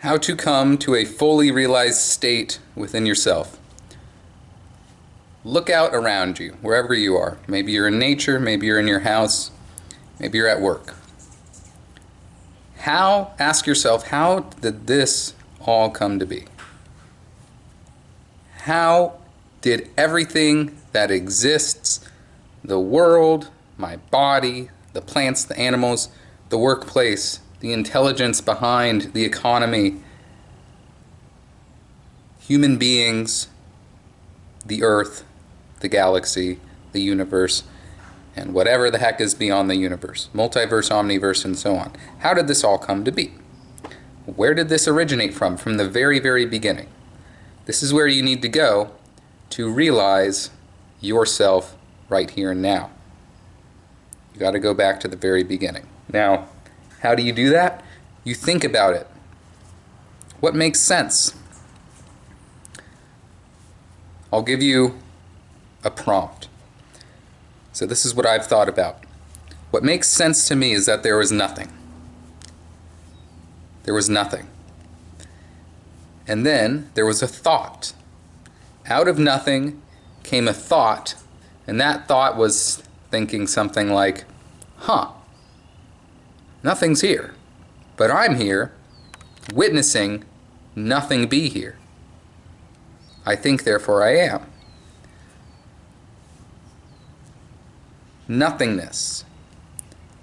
How to come to a fully realized state within yourself. Look out around you, wherever you are. Maybe you're in nature, maybe you're in your house, maybe you're at work. Ask yourself, how did this all come to be? How did everything that exists, the world, my body, the plants, the animals, the workplace, the intelligence behind the economy, human beings, the earth, the galaxy, the universe, and whatever the heck is beyond the universe, multiverse, omniverse, and so on. How did this all come to be? Where did this originate from? From the very, very beginning. This is where you need to go to realize yourself right here and now. You got to go back to the very beginning. Now, how do you do that? You think about it. What makes sense? I'll give you a prompt. So this is what I've thought about. What makes sense to me is that there was nothing. There was nothing. And then there was a thought. Out of nothing came a thought, and that thought was thinking something like, nothing's here, but I'm here, witnessing nothing be here. I think, therefore I am. Nothingness.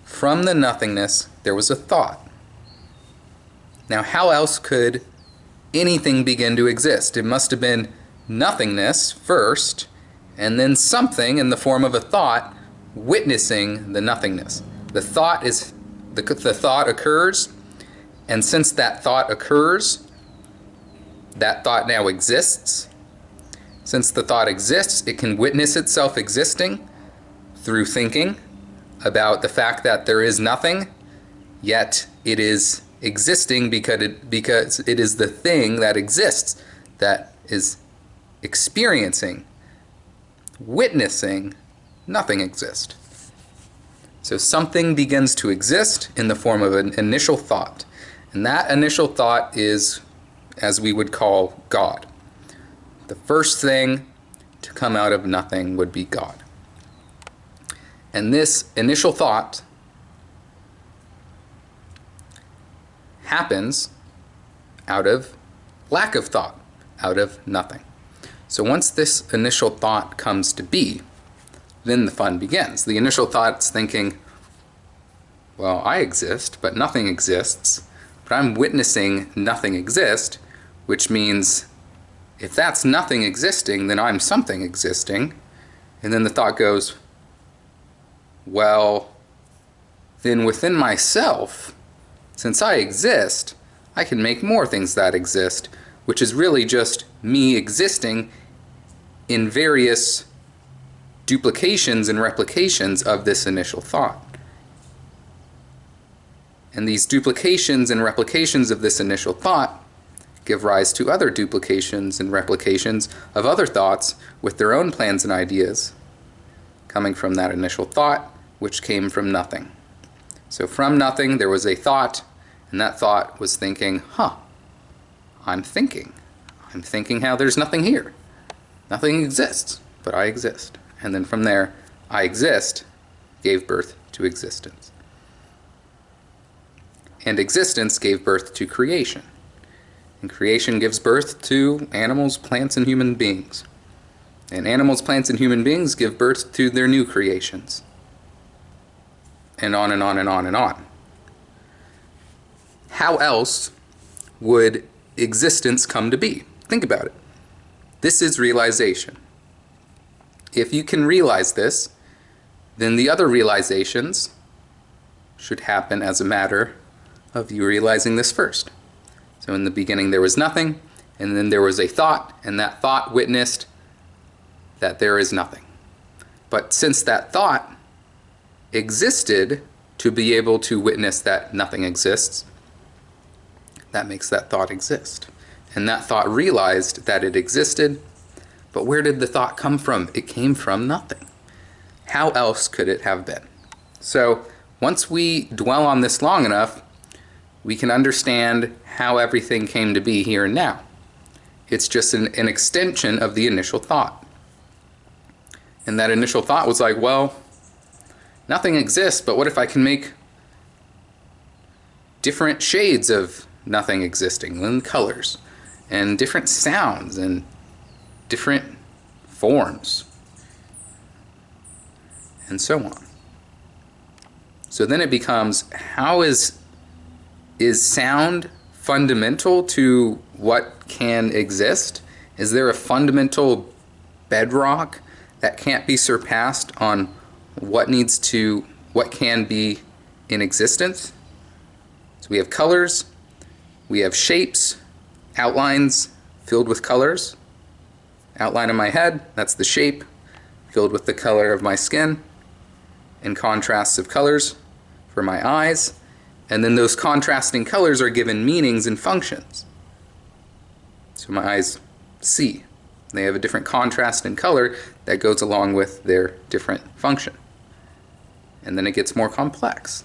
From the nothingness, there was a thought. Now, how else could anything begin to exist? It must have been nothingness first, and then something in the form of a thought witnessing the nothingness. The thought occurs, and since that thought occurs, that thought now exists. Since the thought exists, it can witness itself existing through thinking about the fact that there is nothing, yet it is existing because it is the thing that exists, that is experiencing, witnessing nothing exist. So something begins to exist in the form of an initial thought. And that initial thought is, as we would call, God. The first thing to come out of nothing would be God. And this initial thought happens out of lack of thought, out of nothing. So once this initial thought comes to be, then the fun begins. The initial thought's thinking, well, I exist, but nothing exists, but I'm witnessing nothing exist, which means if that's nothing existing, then I'm something existing. And then the thought goes, well, then within myself, since I exist, I can make more things that exist, which is really just me existing in various duplications and replications of this initial thought. And these duplications and replications of this initial thought give rise to other duplications and replications of other thoughts with their own plans and ideas coming from that initial thought, which came from nothing. So from nothing there was a thought, and that thought was thinking, I'm thinking how there's nothing here. Nothing exists, but I exist. And then from there, I exist gave birth to existence. And existence gave birth to creation. And creation gives birth to animals, plants, and human beings. And animals, plants, and human beings give birth to their new creations. And on and on and on and on. How else would existence come to be? Think about it. This is realization. If you can realize this, then the other realizations should happen as a matter of you realizing this first. So in the beginning there was nothing, and then there was a thought, and that thought witnessed that there is nothing. But since that thought existed to be able to witness that nothing exists, that makes that thought exist. And that thought realized that it existed, but where did the thought come from? It came from nothing. How else could it have been? So once we dwell on this long enough, we can understand how everything came to be here and now. It's just an extension of the initial thought. And that initial thought was like, well, nothing exists, but what if I can make different shades of nothing existing, and colors, and different sounds, and different forms, and so on. So then it becomes, how is sound fundamental to what can exist? Is there a fundamental bedrock that can't be surpassed on what can be in existence? So we have colors, we have shapes, outlines filled with colors. Outline of my head, that's the shape, filled with the color of my skin, and contrasts of colors for my eyes. And then those contrasting colors are given meanings and functions. So my eyes see. They have a different contrast in color that goes along with their different function. And then it gets more complex.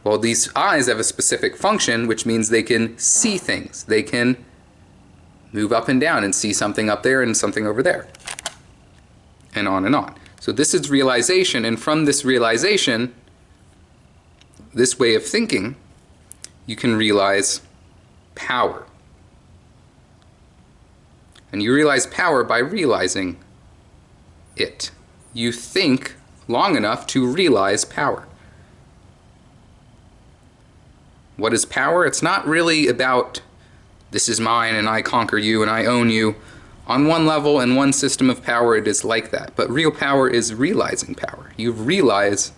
Well, these eyes have a specific function, which means they can see things. They can move up and down and see something up there and something over there. And on and on. So this is realization, and from this realization, this way of thinking, you can realize power. And you realize power by realizing it. You think long enough to realize power. What is power? It's not really about this is mine and I conquer you and I own you. On one level and one system of power it is like that. But real power is realizing power. You realize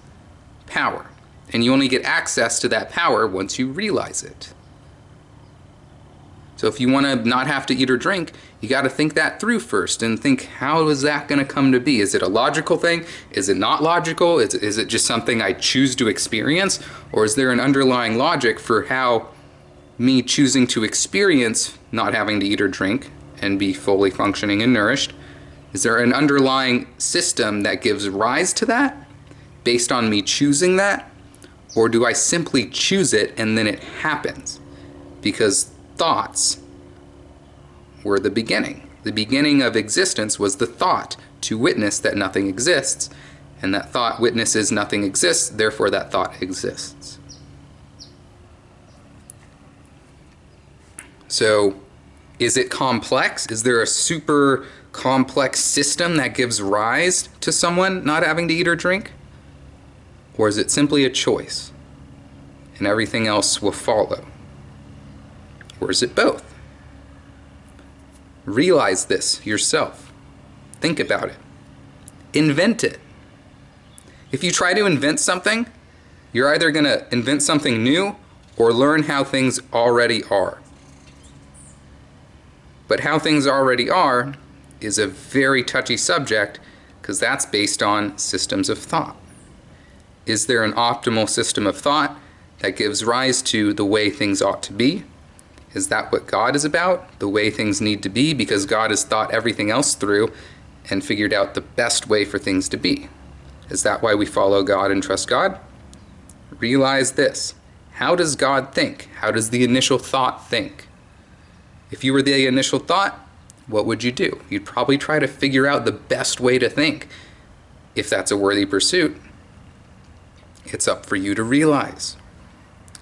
power. And you only get access to that power once you realize it. So if you want to not have to eat or drink, you got to think that through first and think, how is that going to come to be? Is it a logical thing? Is it not logical? Is it just something I choose to experience? Or is there an underlying logic for how me choosing to experience not having to eat or drink and be fully functioning and nourished? Is there an underlying system that gives rise to that based on me choosing that? Or do I simply choose it and then it happens? Because thoughts were the beginning. The beginning of existence was the thought to witness that nothing exists, and that thought witnesses nothing exists, therefore that thought exists. So, is it complex? Is there a super complex system that gives rise to someone not having to eat or drink? Or is it simply a choice, and everything else will follow? Or is it both? Realize this yourself. Think about it. Invent it. If you try to invent something, you're either going to invent something new or learn how things already are. But how things already are is a very touchy subject because that's based on systems of thought. Is there an optimal system of thought that gives rise to the way things ought to be? Is that what God is about? The way things need to be, because God has thought everything else through and figured out the best way for things to be. Is that why we follow God and trust God? Realize this. How does God think? How does the initial thought think? If you were the initial thought, what would you do? You'd probably try to figure out the best way to think. If that's a worthy pursuit, it's up for you to realize.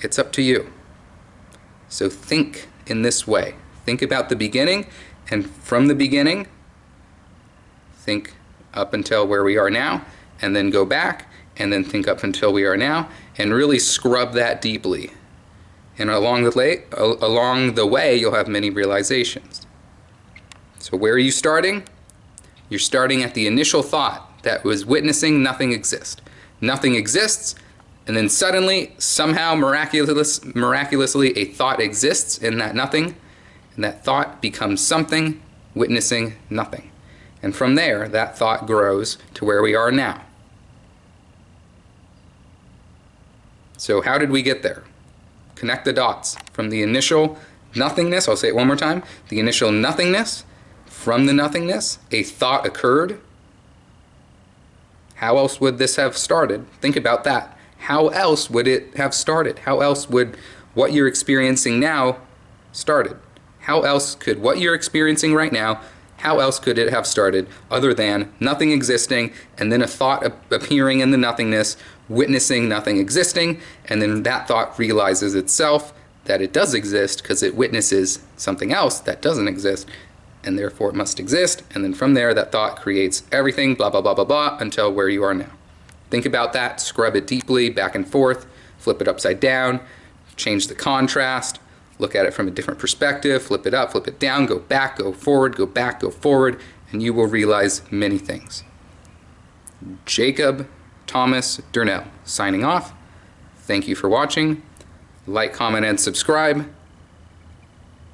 It's up to you. So think in this way. Think about the beginning, and from the beginning, think up until where we are now, and then go back, and then think up until we are now, and really scrub that deeply. And along the way, you'll have many realizations. So where are you starting? You're starting at the initial thought that was witnessing nothing exists. Nothing exists, and then suddenly, somehow, miraculously, a thought exists in that nothing, and that thought becomes something, witnessing nothing. And from there, that thought grows to where we are now. So how did we get there? Connect the dots. From the initial nothingness, I'll say it one more time, the initial nothingness, from the nothingness, a thought occurred. How else would this have started? Think about that. How else would it have started? How else would what you're experiencing now started? How else could what you're experiencing right now, how else could it have started other than nothing existing and then a thought appearing in the nothingness, witnessing nothing existing, and then that thought realizes itself that it does exist because it witnesses something else that doesn't exist, and therefore it must exist, and then from there that thought creates everything, blah, blah, blah, blah, blah, until where you are now. Think about that, scrub it deeply, back and forth, flip it upside down, change the contrast, look at it from a different perspective, flip it up, flip it down, go back, go forward, go back, go forward, and you will realize many things. Jacob Thomas Durnell, signing off. Thank you for watching. Like, comment, and subscribe.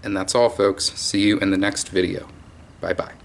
And that's all, folks. See you in the next video. Bye-bye.